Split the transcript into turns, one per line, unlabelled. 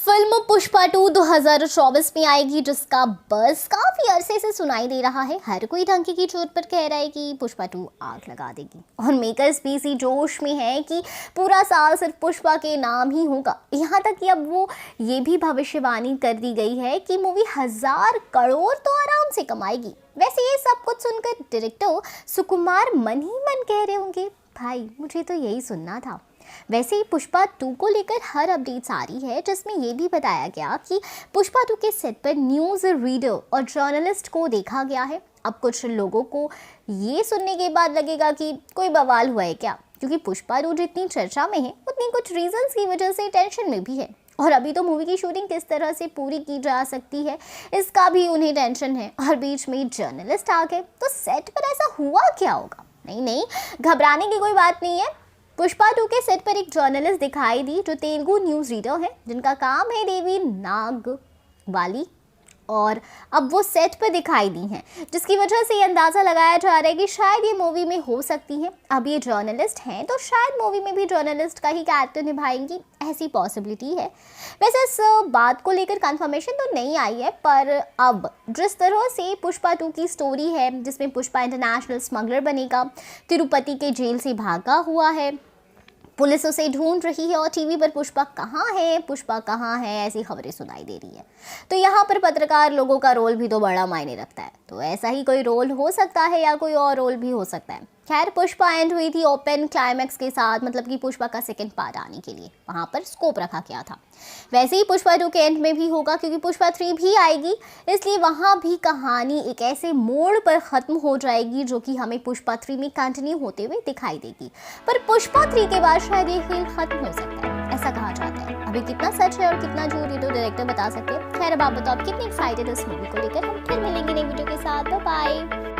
Film Pushpa 2 2024 में आएगी, जिसका बज़ काफी अरसे से सुनाई दे रहा है। हर कोई डंके की चोट पर कह रहा है कि पुष्पा 2 आग लगा देगी और मेकर्स भी इसी जोश में है कि पूरा साल सिर्फ पुष्पा के नाम ही होगा। यहाँ तक कि अब वो ये भी भविष्यवाणी कर दी गई है कि मूवी 1000 करोड़ तो आराम से कमाएगी। वैसे ये सब कुछ सुनकर डायरेक्टर सुकुमार मन ही मन कह रहे होंगे, भाई मुझे तो यही सुनना था। वैसे ही पुष्पा 2 को लेकर हर अपडेट्स आ रही है, जिसमें ये भी बताया गया कि पुष्पा 2 के सेट पर न्यूज़ रीडर और जर्नलिस्ट को देखा गया है। अब कुछ लोगों को ये सुनने के बाद लगेगा कि कोई बवाल हुआ है क्या, क्योंकि पुष्पा 2 जितनी चर्चा में है उतनी कुछ रीजंस की वजह से टेंशन में भी है। और अभी तो मूवी की शूटिंग किस तरह से पूरी की जा सकती है इसका भी उन्हें टेंशन है। और बीच में जर्नलिस्ट आ गए तो सेट पर ऐसा हुआ क्या होगा। नहीं, घबराने की कोई बात नहीं है। पुष्पा 2 के सेट पर एक जर्नलिस्ट दिखाई दी जो तेलुगु न्यूज़ रीडर है, जिनका काम है देवी नागवाली, और अब वो सेट पर दिखाई दी हैं, जिसकी वजह से ये अंदाज़ा लगाया जा रहा है कि शायद ये मूवी में हो सकती हैं। अब ये जर्नलिस्ट हैं तो शायद मूवी में भी जर्नलिस्ट का ही कैरेक्टर निभाएंगी, ऐसी पॉसिबिलिटी है। वैसे इस बात को लेकर कंफर्मेशन तो नहीं आई है, पर अब जिस तरह से पुष्पा 2 की स्टोरी है, जिसमें पुष्पा इंटरनेशनल स्मगलर बनेगा, तिरुपति के जेल से भागा हुआ है, पुलिस उसे ढूंढ रही है और टीवी पर पुष्पा कहाँ है ऐसी खबरें सुनाई दे रही है। तो यहाँ पर पत्रकार लोगों का रोल भी तो बड़ा मायने रखता है। तो ऐसा ही कोई रोल हो सकता है या कोई और रोल भी हो सकता है। खैर, पुष्पा एंड हुई थी ओपन क्लाइमैक्स के साथ, मतलब कि पुष्पा का सेकंड पार्ट आने के लिए वहाँ पर स्कोप रखा गया था। वैसे ही पुष्पा 2 के एंड में भी होगा, क्योंकि पुष्पा 3 भी आएगी, इसलिए वहाँ भी कहानी एक ऐसे मोड़ पर ख़त्म हो जाएगी जो कि हमें पुष्पा 3 में कंटिन्यू होते हुए दिखाई देगी। पर पुष्पा 3 के बाद शायद ये खेल खत्म हो सकता है, ऐसा कहा जाता है। अभी कितना सच है और कितना झूठ ये तो डायरेक्टर बता सकते हैं। खैर, अब आप बताओ आप कितने एक्साइटेड है इस मूवी को लेकर। हम फिर मिलेंगे नई वीडियो के साथ। Bye bye.